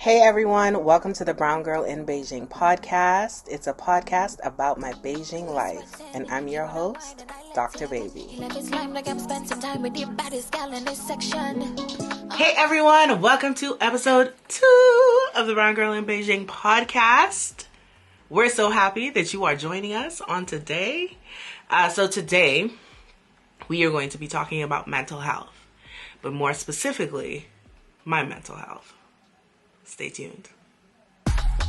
Hey everyone, welcome to the Brown Girl in Beijing podcast. It's a podcast about my Beijing life, and I'm your host, Dr. Baby. Hey everyone, welcome to episode 2 of the Brown Girl in Beijing podcast. We're so happy that you are joining us on today. So today, we are going to be talking about mental health, but more specifically, my mental health. Stay tuned.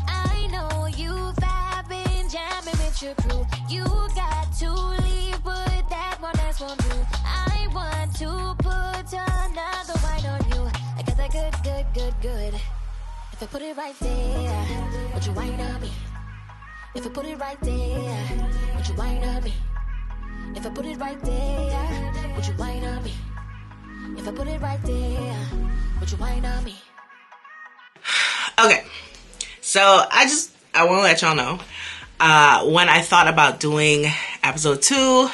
I know you've been jamming with your crew. You got to leave, but that one last won't do. I want to put another wine on you. I got that good. If I put it right there, would you wine on me? If I put it right there, would you wine on me? If I put it right there, would you wine on me? If I put it right there, would you wine on me? Okay, so I want to let y'all know, when I thought about doing episode 2,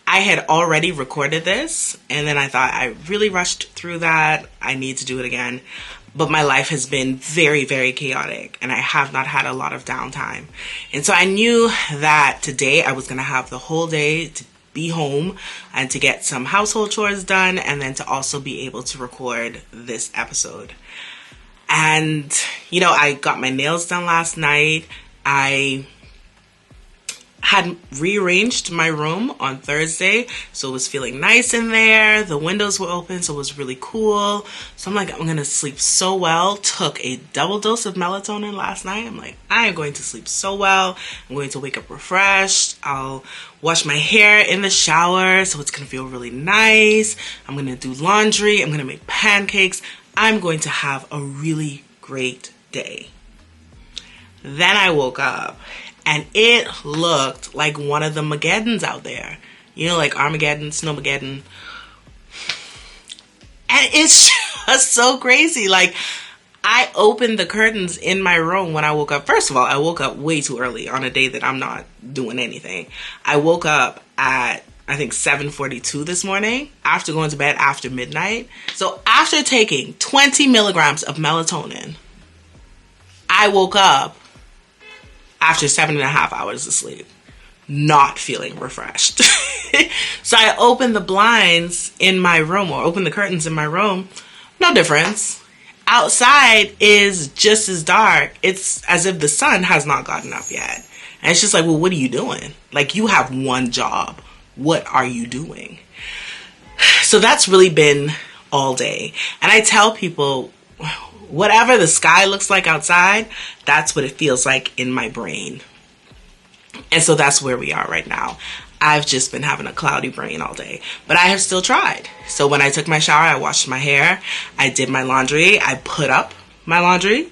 I had already recorded this, and then I thought I really rushed through that. I need to do it again, but my life has been very, very chaotic, and I have not had a lot of downtime, and so I knew that today I was going to have the whole day to be home and to get some household chores done, and then to also be able to record this episode. And, you know, I got my nails done last night. I had rearranged my room on Thursday, so it was feeling nice in there. The windows were open, so it was really cool. So I'm like, I'm going to sleep so well. Took a double dose of melatonin last night. I'm like, I am going to sleep so well. I'm going to wake up refreshed. I'll wash my hair in the shower, so it's going to feel really nice. I'm going to do laundry. I'm going to make pancakes. I'm going to have a really great day. Then I woke up and it looked like one of the Mageddons out there. You know, like Armageddon, Snowmageddon. And it's just so crazy. Like, I opened the curtains in my room when I woke up. First of all, I woke up way too early on a day that I'm not doing anything. I woke up at I think 7:42 this morning after going to bed after midnight. So after taking 20 milligrams of melatonin, I woke up after 7.5 hours of sleep, not feeling refreshed. So I opened the blinds in my room, or opened the curtains in my room. No difference. Outside is just as dark. It's as if the sun has not gotten up yet. And it's just like, well, what are you doing? Like, you have one job. What are you doing? So that's really been all day. And I tell people, whatever the sky looks like outside, that's what it feels like in my brain. And so that's where we are right now. I've just been having a cloudy brain all day, but I have still tried. So when I took my shower, I washed my hair, I did my laundry, I put up my laundry,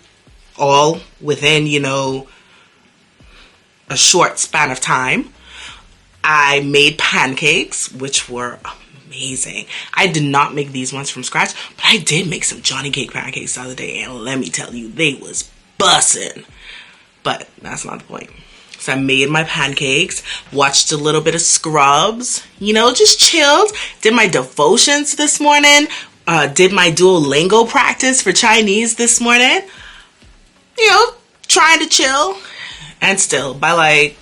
all within, a short span of time. I made pancakes, which were amazing. I did not make these ones from scratch, but I did make some Johnny Cake pancakes the other day, and let me tell you, they was bussin'. But that's not the point. So I made my pancakes, watched a little bit of Scrubs, just chilled. Did my devotions this morning. Did my Duolingo practice for Chinese this morning. Trying to chill. And still, by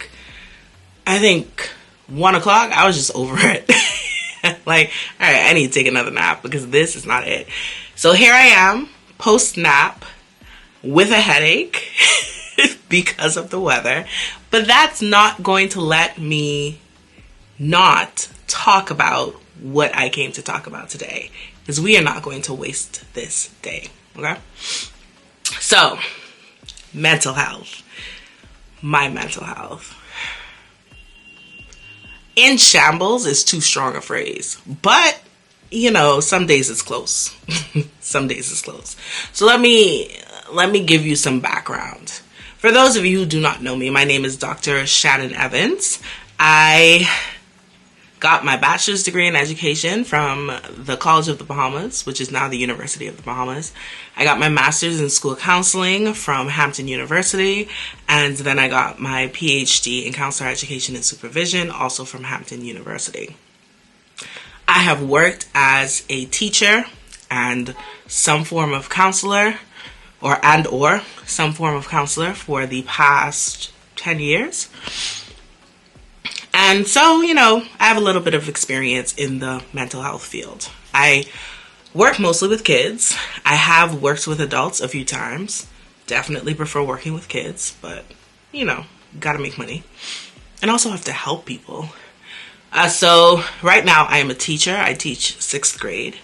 I think 1 o'clock, I was just over it. Like, all right, I need to take another nap because this is not it. So here I am, post-nap, with a headache because of the weather. But that's not going to let me not talk about what I came to talk about today, because we are not going to waste this day, okay? So, mental health. My mental health. In shambles is too strong a phrase, but some days it's close. Some days it's close. So let me give you some background. For those of you who do not know me, my name is Dr. Shannon Evans. I got my bachelor's degree in education from the College of the Bahamas, which is now the University of the Bahamas. I got my master's in school counseling from Hampton University, and then I got my PhD in counselor education and supervision, also from Hampton University. I have worked as a teacher and some form of counselor or some form of counselor for the past 10 years. And so, I have a little bit of experience in the mental health field. I work mostly with kids. I have worked with adults a few times. Definitely prefer working with kids, but, gotta make money. And also have to help people. So right now I am a teacher. I teach 6th grade.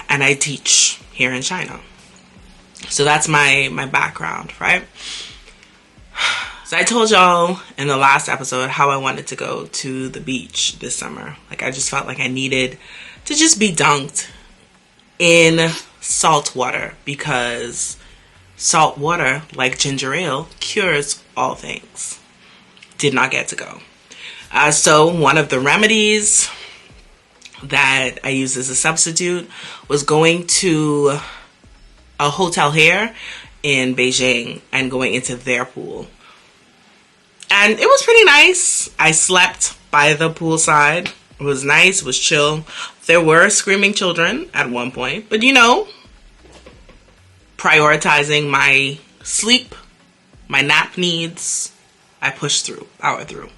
And I teach here in China. So that's my background, right? So I told y'all in the last episode how I wanted to go to the beach this summer. Like, I just felt like I needed to just be dunked in salt water, because salt water, like ginger ale, cures all things. Did not get to go. So one of the remedies that I used as a substitute was going to a hotel here in Beijing and going into their pool. And it was pretty nice. I slept by the poolside. It was nice. It was chill. There were screaming children at one point. But, prioritizing my sleep, my nap needs, I pushed through, powered through.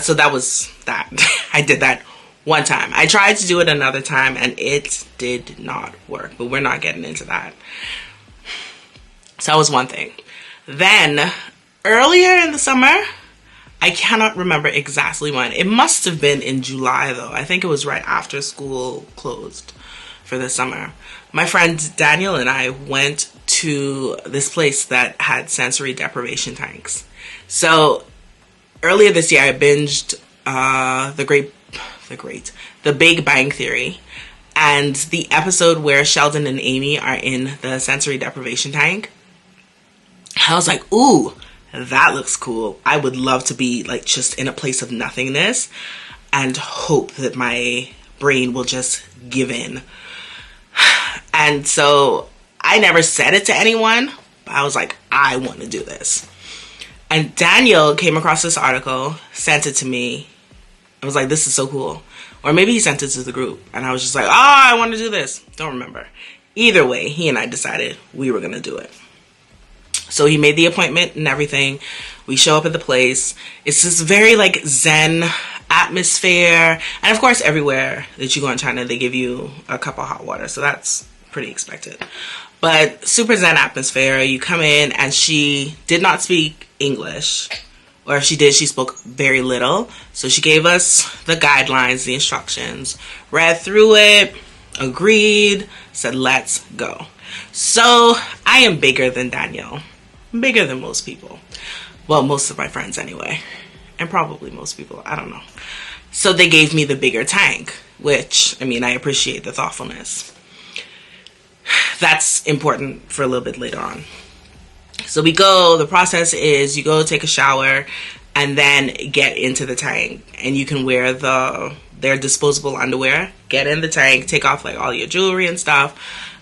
So that was that. I did that one time. I tried to do it another time and it did not work. But we're not getting into that. So that was one thing. Then, earlier in the summer, I cannot remember exactly when. It must have been in July, though. I think it was right after school closed for the summer. My friend Daniel and I went to this place that had sensory deprivation tanks. So earlier this year, I binged The Big Bang Theory, and the episode where Sheldon and Amy are in the sensory deprivation tank. I was like, ooh, that looks cool. I would love to be like just in a place of nothingness and hope that my brain will just give in. And so I never said it to anyone, but I was like, I want to do this. And Daniel came across this article, sent it to me. I was like, this is so cool. Or maybe he sent it to the group and I was just like, oh, I want to do this. Don't remember. Either way, he and I decided we were going to do it. So he made the appointment and everything. We show up at the place. It's this very like Zen atmosphere. And of course, everywhere that you go in China, they give you a cup of hot water. So that's pretty expected. But super Zen atmosphere. You come in and she did not speak English. Or if she did, she spoke very little. So she gave us the guidelines, the instructions, read through it, agreed, said, let's go. So I am bigger than Danielle. Bigger than most people. Well, most of my friends anyway. And probably most people. I don't know. So they gave me the bigger tank, which, I appreciate the thoughtfulness. That's important for a little bit later on. So we go, the process is you go take a shower and then get into the tank. And you can wear their disposable underwear, get in the tank, take off like all your jewelry and stuff.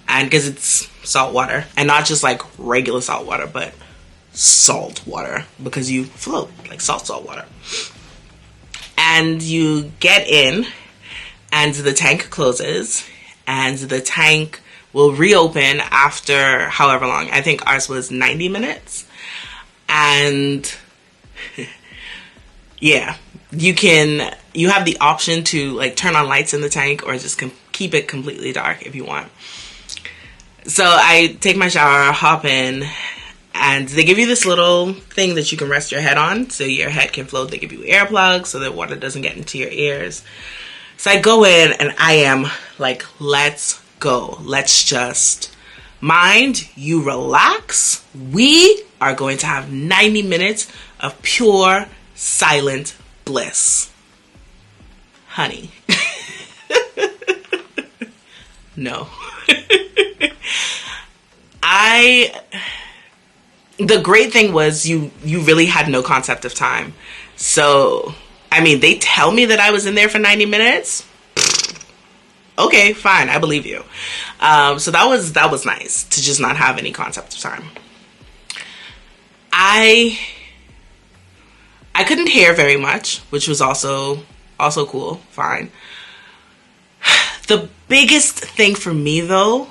And because it's salt water, and not just like regular salt water, but salt water, because you float like salt water. And you get in and the tank closes and the tank will reopen after however long. I think ours was 90 minutes. And yeah, you have the option to like turn on lights in the tank or just keep it completely dark if you want. So I take my shower, hop in, and they give you this little thing that you can rest your head on so your head can float. They give you earplugs so that water doesn't get into your ears. So I go in and I am like, let's go. Let's just mind you relax. We are going to have 90 minutes of pure silent bliss. Honey. No. The great thing was you really had no concept of time. So, they tell me that I was in there for 90 minutes. Okay, fine. I believe you. So that was nice to just not have any concept of time. I couldn't hear very much, which was also cool. Fine. The biggest thing for me though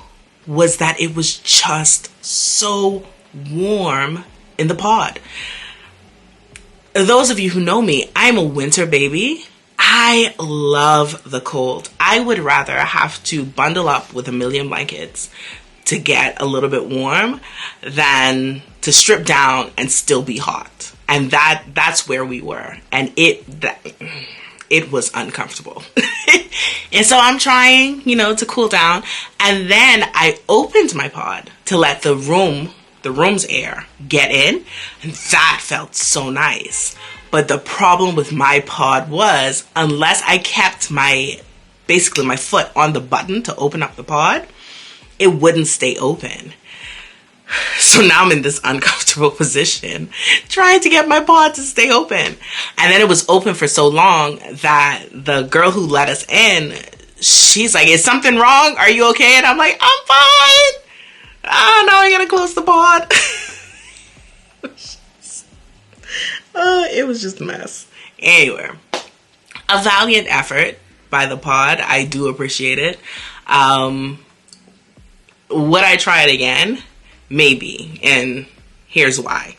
was that it was just so warm in the pod. Those of you who know me, I'm a winter baby. I love the cold. I would rather have to bundle up with a million blankets to get a little bit warm than to strip down and still be hot. And that's where we were. And it was uncomfortable. And so I'm trying, to cool down. And then I opened my pod to let the room's air get in. And that felt so nice. But the problem with my pod was, unless I kept my foot on the button to open up the pod, it wouldn't stay open. So now I'm in this uncomfortable position trying to get my pod to stay open. And then it was open for so long that the girl who let us in, she's like, "Is something wrong? Are you okay?" And I'm like, "I'm fine." Oh, now I gotta close the pod. It was just a mess. Anyway, a valiant effort by the pod. I do appreciate it. Would I try it again? Maybe. And here's why.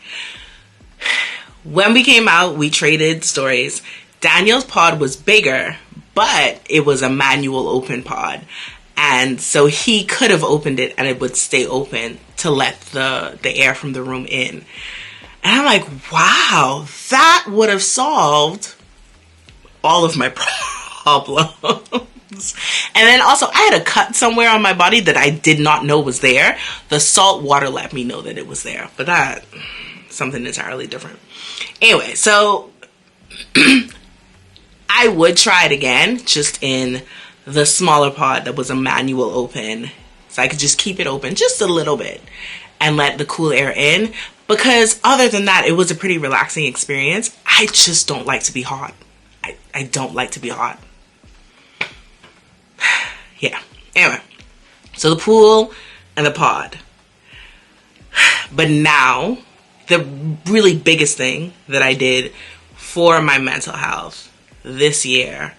When we came out, we traded stories. Daniel's pod was bigger, but it was a manual open pod. And so he could have opened it and it would stay open to let the air from the room in. And I'm like, wow, that would have solved all of my problems. And then also, I had a cut somewhere on my body that I did not know was there. The salt water let me know that it was there. But that's something entirely different. Anyway, so I would try it again, just in the smaller pod that was a manual open. So I could just keep it open just a little bit and let the cool air in. Because other than that, it was a pretty relaxing experience. I just don't like to be hot. I don't like to be hot. Yeah. Anyway, so the pool and the pod. But now, the really biggest thing that I did for my mental health this year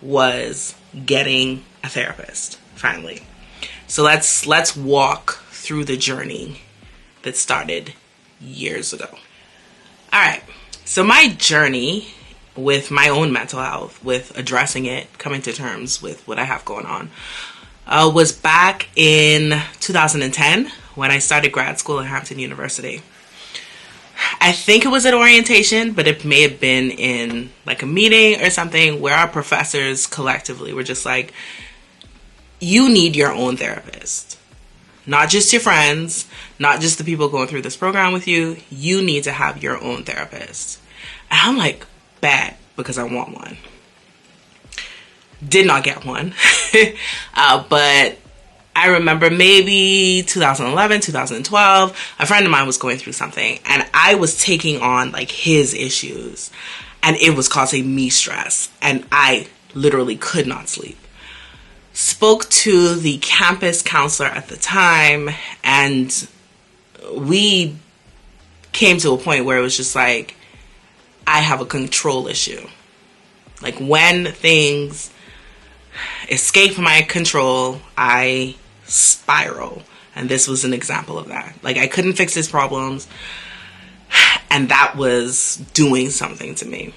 was getting a therapist, finally. So let's walk through the journey that started years ago. All right. So my journey with my own mental health, with addressing it, coming to terms with what I have going on, was back in 2010 when I started grad school at Hampton University. I think it was at orientation, but it may have been in like a meeting or something where our professors collectively were just like, you need your own therapist. Not just your friends, not just the people going through this program with you. You need to have your own therapist. And I'm like, bet, because I want one. Did not get one. But I remember maybe 2011, 2012, a friend of mine was going through something and I was taking on like his issues and it was causing me stress and I literally could not sleep. Spoke to the campus counselor at the time and we came to a point where it was just like, I have a control issue. Like when things escape my control, I spiral. And this was an example of that. Like I couldn't fix his problems and that was doing something to me.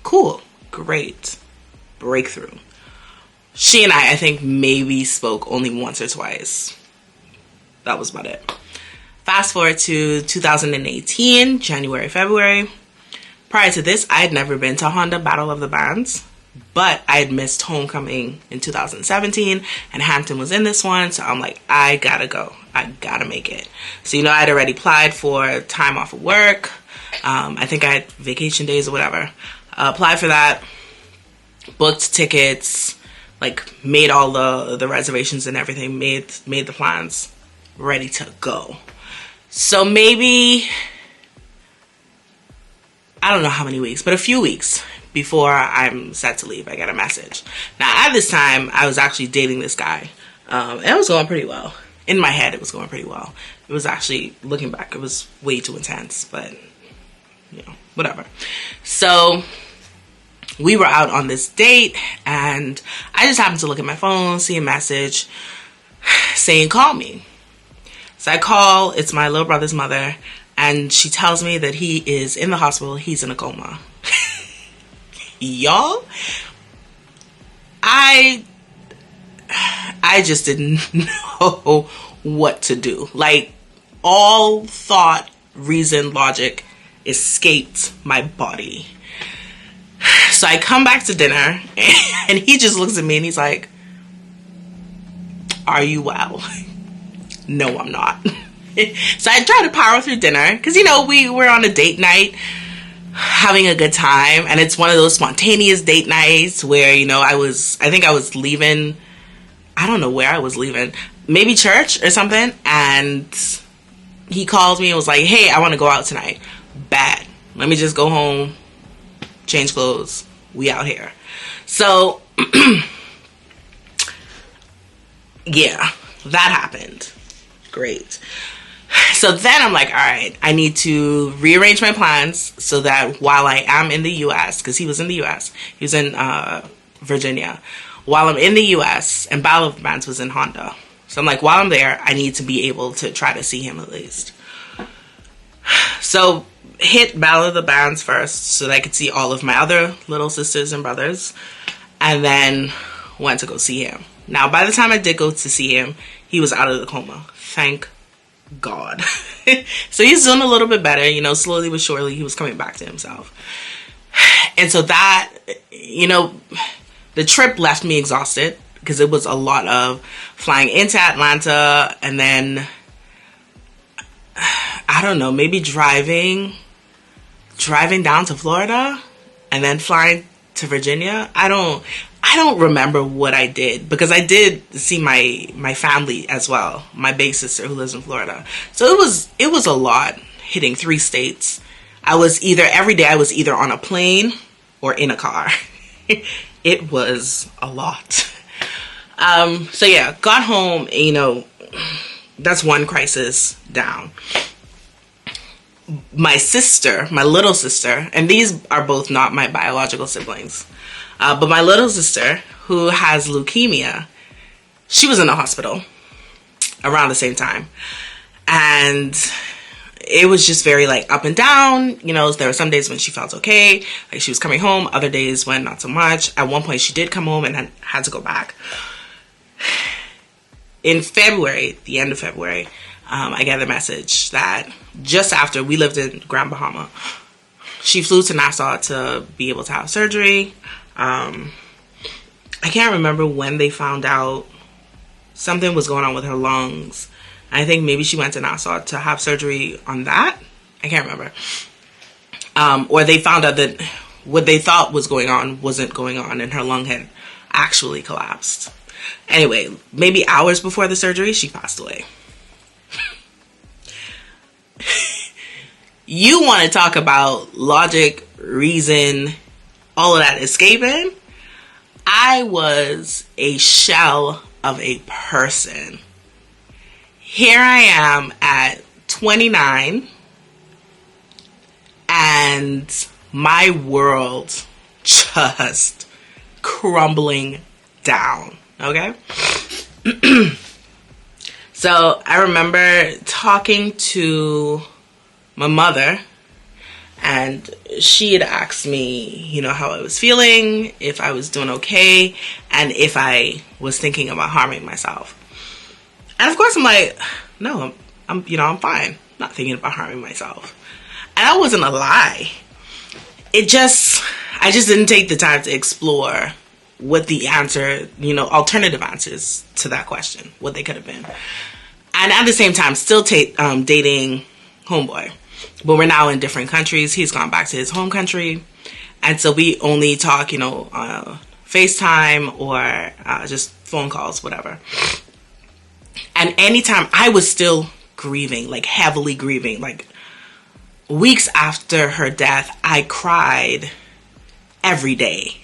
Cool. Great. Breakthrough. She and I think maybe spoke only once or twice. That was about it. Fast forward to 2018, January, February. Prior to this, I had never been to Honda Battle of the Bands, but I had missed homecoming in 2017 and Hampton was in this one. So I'm like, I gotta go. I gotta make it. So, I had already applied for time off of work. I think I had vacation days or whatever. Applied for that, booked tickets, like made all the reservations and everything, made the plans, ready to go. So maybe, I don't know how many weeks, but a few weeks before I'm set to leave, I get a message. Now, at this time, I was actually dating this guy, and it was going pretty well. In my head, it was going pretty well. It was actually, looking back, it was way too intense, but, whatever. So we were out on this date, and I just happened to look at my phone, see a message. saying, call me. So I call, it's my little brother's mother, and she tells me that he is in the hospital. He's in a coma. Y'all, I just didn't know what to do. Like, all thought, reason, logic escaped my body. So I come back to dinner, and he just looks at me and he's like, are you well? No, I'm not. So I try to power through dinner because, you know, we were on a date night having a good time, and it's one of those spontaneous date nights where, you know, I think I was leaving, I don't know where I was leaving, maybe church or something, and he calls me and was like, hey, I want to go out tonight. Bad. Let me just go home, change clothes, we out here. So yeah, that happened. Great. So then I'm like, all right, I need to rearrange my plans so that while I am in the U.S., because he was in the U.S., he was in Virginia, while I'm in the U.S., and Battle of the Bands was in Honda. So I'm like, while I'm there, I need to be able to try to see him at least. So hit Battle of the Bands first so that I could see all of my other little sisters and brothers, and then went to go see him. Now, by the time I did go to see him, he was out of the coma. Thank God. So he's doing a little bit better, you know, slowly but surely he was coming back to himself. And so that, you know, the trip left me exhausted because it was a lot of flying into Atlanta and then, I don't know, maybe driving down to Florida and then flying to Virginia. I don't remember what I did because I did see my family as well, my big sister who lives in Florida. So it was a lot, hitting 3 states. Every day I was either on a plane or in a car. It was a lot. So yeah, got home, you know, that's one crisis down. My sister, my little sister, and these are both not my biological siblings, but my little sister, who has leukemia, she was in the hospital around the same time. And it was just very like up and down. You know, there were some days when she felt okay, like she was coming home, other days when not so much. At one point she did come home and then had to go back. In February, the end of February, I got a message that just after we lived in Grand Bahama, she flew to Nassau to be able to have surgery. I can't remember when they found out something was going on with her lungs. I think maybe she went to Nassau to have surgery on that. I can't remember. Or they found out that what they thought was going on wasn't going on and her lung had actually collapsed. Anyway, maybe hours before the surgery, she passed away. You want to talk about logic, reason, all of that escaping? I was a shell of a person. Here I am at 29 and my world just crumbling down, okay? So I remember talking to my mother, and she had asked me, you know, how I was feeling, if I was doing okay, and if I was thinking about harming myself. And of course I'm like, no, I'm fine. Not thinking about harming myself. And that wasn't a lie. I just didn't take the time to explore what the answer, you know, alternative answers to that question, what they could have been. And at the same time, still dating homeboy. But we're now in different countries. He's gone back to his home country. And so we only talk, you know, FaceTime or just phone calls, whatever. And anytime I was still grieving, like heavily grieving, like weeks after her death, I cried every day.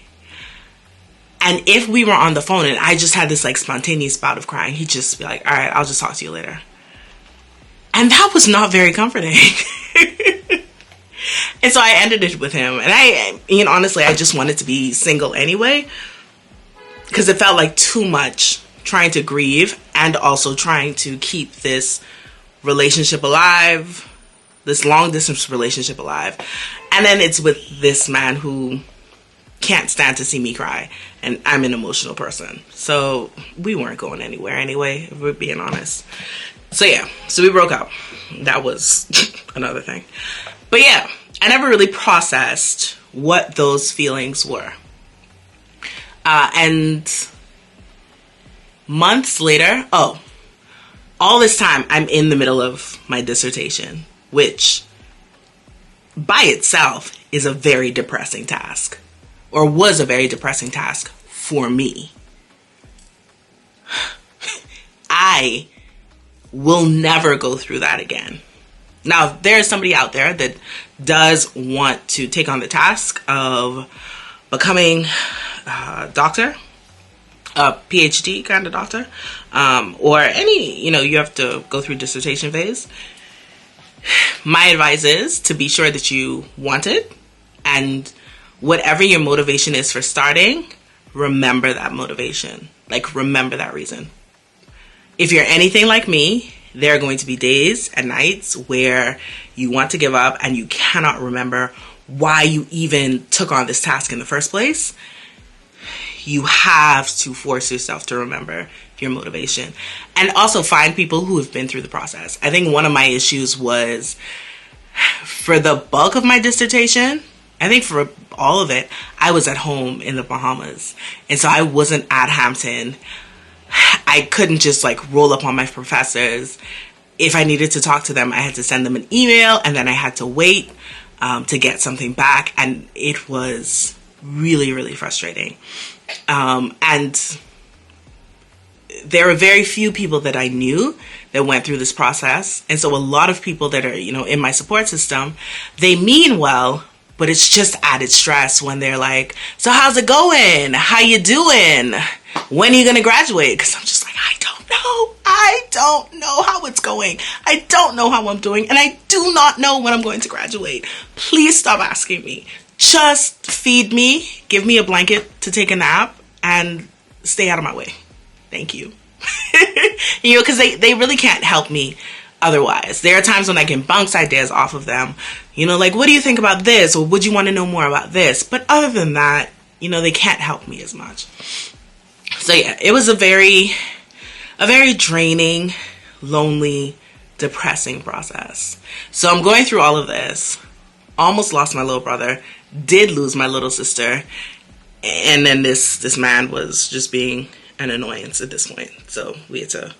And if we were on the phone and I just had this like spontaneous bout of crying, he'd just be like, all right, I'll just talk to you later. And that was not very comforting. And so I ended it with him. And honestly, I just wanted to be single anyway, because it felt like too much trying to grieve and also trying to keep this relationship alive, this long distance relationship alive. And then it's with this man who can't stand to see me cry, and I'm an emotional person, so we weren't going anywhere anyway, if we're being honest. So yeah, so we broke up. That was another thing. But yeah, I never really processed what those feelings were. And months later, all this time I'm in the middle of my dissertation, which by itself is a very depressing task, or was a very depressing task for me. I will never go through that again. Now, if there's somebody out there that does want to take on the task of becoming a doctor, a PhD kind of doctor, or any, you have to go through dissertation phase, my advice is to be sure that you want it, and whatever your motivation is for starting, remember that motivation. Like, remember that reason. If you're anything like me, there are going to be days and nights where you want to give up and you cannot remember why you even took on this task in the first place. You have to force yourself to remember your motivation, and also find people who have been through the process. I think one of my issues was, for the bulk of my dissertation, I think for all of it, I was at home in the Bahamas, and so I wasn't at Hampton. I couldn't just roll up on my professors. If I needed to talk to them, I had to send them an email, and then I had to wait to get something back, and it was really, really frustrating. And there are very few people that I knew that went through this process, and so a lot of people that are, in my support system, they mean well, but it's just added stress when they're like, so how's it going? How you doing? When are you going to graduate? Because I'm just like, I don't know. I don't know how it's going. I don't know how I'm doing. And I do not know when I'm going to graduate. Please stop asking me. Just feed me, give me a blanket to take a nap, and stay out of my way. Thank you. Because they really can't help me otherwise. There are times when I can bounce ideas off of them. What do you think about this? Or would you want to know more about this? But other than that, they can't help me as much. So yeah, it was a very draining, lonely, depressing process. So I'm going through all of this. Almost lost my little brother. Did lose my little sister. And then this man was just being an annoyance at this point. So we had to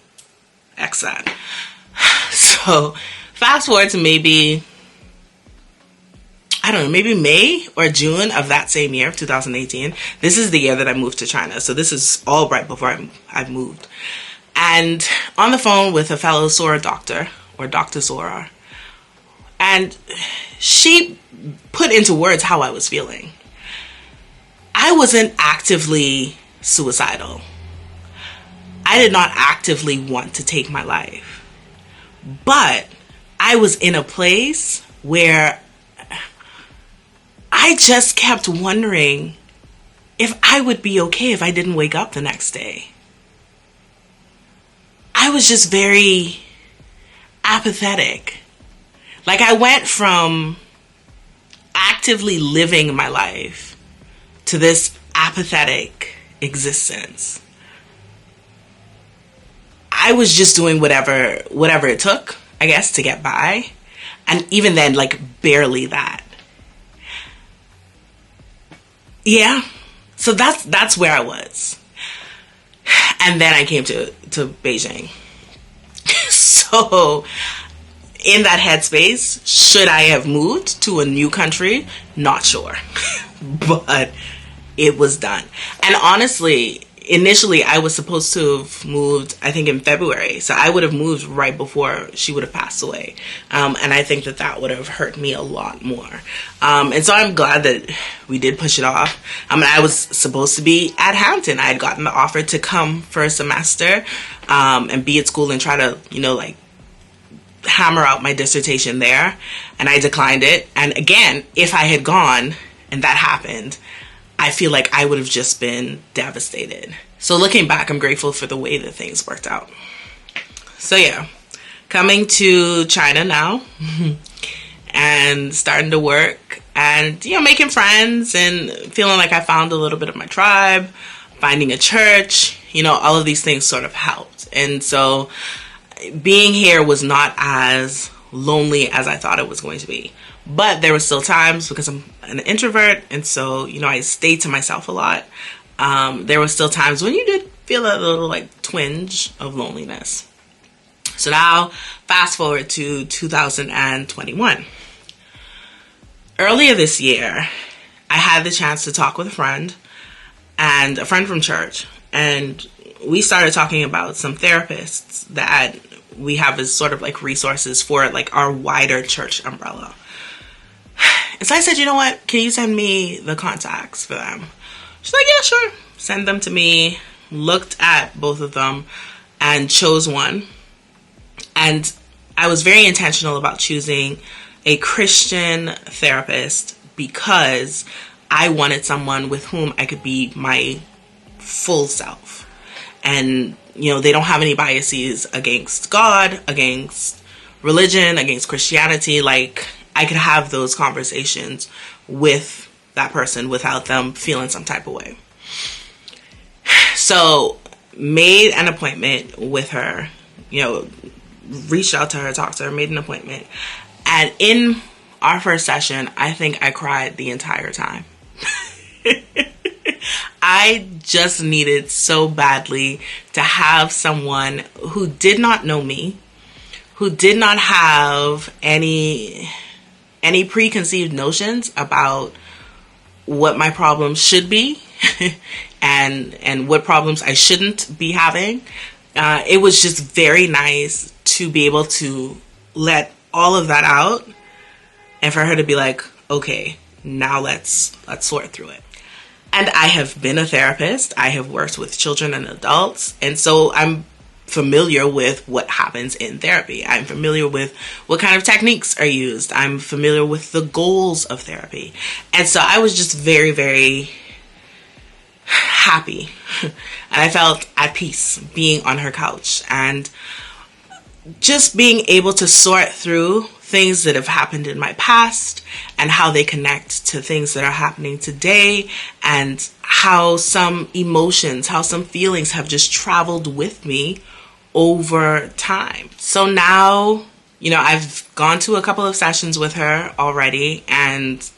X that. So fast forward to maybe May or June of that same year, 2018. This is the year that I moved to China. So this is all right before I moved. And on the phone with a fellow Sora doctor, or Dr. Sora, and she put into words how I was feeling. I wasn't actively suicidal. I did not actively want to take my life. But I was in a place where I just kept wondering if I would be okay if I didn't wake up the next day. I was just very apathetic. I went from actively living my life to this apathetic existence. I was just doing whatever it took, I guess, to get by. And even then, barely that. Yeah. So that's where I was. And then I came to Beijing. So in that headspace, should I have moved to a new country? Not sure. But it was done. And honestly, initially I was supposed to have moved, I think, in February. So I would have moved right before she would have passed away. And I think that would have hurt me a lot more. And so I'm glad that we did push it off. I was supposed to be at Hampton. I had gotten the offer to come for a semester and be at school and try to, hammer out my dissertation there. And I declined it. And again, if I had gone and that happened, I feel like I would have just been devastated. So looking back, I'm grateful for the way that things worked out. So yeah, coming to China now and starting to work and, making friends and feeling like I found a little bit of my tribe, finding a church, all of these things sort of helped. And so being here was not as lonely as I thought it was going to be. But there were still times, because I'm an introvert, and so, I stayed to myself a lot. There were still times when you did feel a little twinge of loneliness. So now, fast forward to 2021. Earlier this year, I had the chance to talk with a friend from church, and we started talking about some therapists that we have as sort of resources for our wider church umbrella. And so I said, you know what? Can you send me the contacts for them? She's like, yeah, sure. Send them to me. Looked at both of them and chose one. And I was very intentional about choosing a Christian therapist because I wanted someone with whom I could be my full self. And, they don't have any biases against God, against religion, against Christianity. I could have those conversations with that person without them feeling some type of way. So made an appointment with her, reached out to her, talked to her, made an appointment. And in our first session, I think I cried the entire time. I just needed so badly to have someone who did not know me, who did not have any preconceived notions about what my problems should be and what problems I shouldn't be having. It was just very nice to be able to let all of that out and for her to be like, okay, now let's sort through it. And I have been a therapist. I have worked with children and adults. And so I'm familiar with what happens in therapy. I'm familiar with what kind of techniques are used. I'm familiar with the goals of therapy. And so I was just very, very happy. And I felt at peace being on her couch and just being able to sort through things that have happened in my past and how they connect to things that are happening today and how some emotions, how some feelings have just traveled with me over time. So now, I've gone to a couple of sessions with her already, and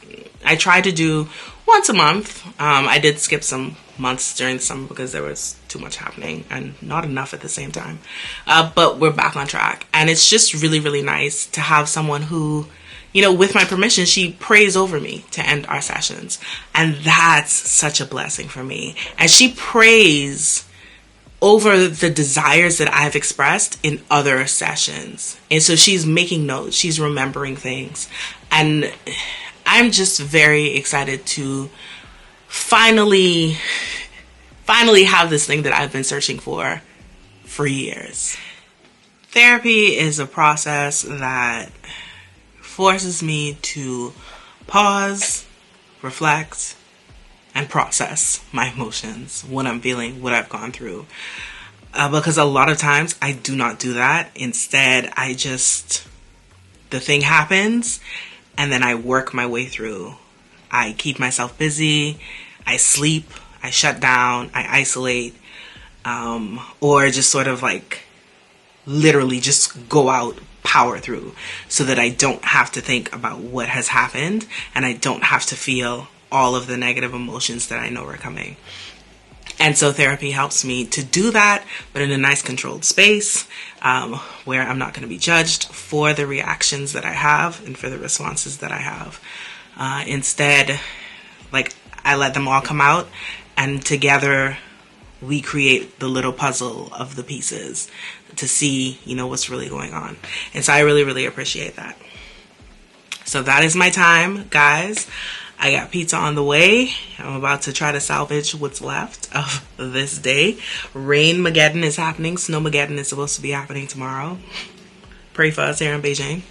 I try to do once a month. I did skip some months during the summer because there was too much happening and not enough at the same time. But we're back on track. And it's just really, really nice to have someone who, with my permission, she prays over me to end our sessions. And that's such a blessing for me. And she prays over the desires that I've expressed in other sessions. And so she's making notes, she's remembering things. And I'm just very excited to finally have this thing that I've been searching for years. Therapy is a process that forces me to pause, reflect, and process my emotions, what I'm feeling, what I've gone through. Because a lot of times I do not do that. Instead, the thing happens and then I work my way through. I keep myself busy, I sleep, I shut down, I isolate, or just sort of literally just go out, power through so that I don't have to think about what has happened and I don't have to feel all of the negative emotions that I know are coming. And so therapy helps me to do that, but in a nice controlled space where I'm not going to be judged for the reactions that I have and for the responses that I have. Instead, I let them all come out, and together we create the little puzzle of the pieces to see, what's really going on. And so I really, really appreciate that. So that is my time, guys. I got pizza on the way. I'm about to try to salvage what's left of this day. Rain-mageddon is happening. Snow-mageddon is supposed to be happening tomorrow. Pray for us here in Beijing.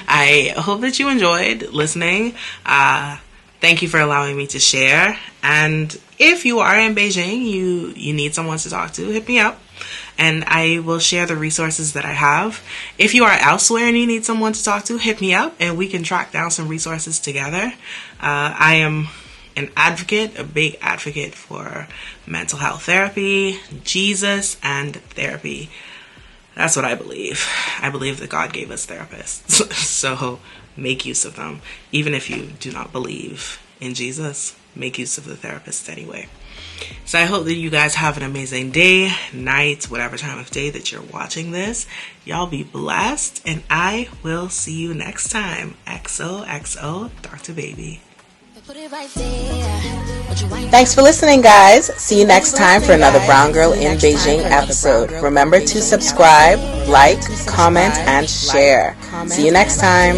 I hope that you enjoyed listening. Thank Thank you for allowing me to share. And if you are in Beijing, you need someone to talk to, hit me up. And I will share the resources that I have. If you are elsewhere and you need someone to talk to, hit me up and we can track down some resources together. I am an advocate, a big advocate for mental health therapy, Jesus, and therapy. That's what I believe. I believe that God gave us therapists. So make use of them. Even if you do not believe in Jesus, make use of the therapist anyway. So I hope that you guys have an amazing day, night, whatever time of day that you're watching this. Y'all be blessed, and I will see you next time. XOXO, Dr. Baby. Thanks for listening, guys. See you next time for another Brown Girl in Beijing episode. Remember to subscribe, like, comment, and share. See you next time.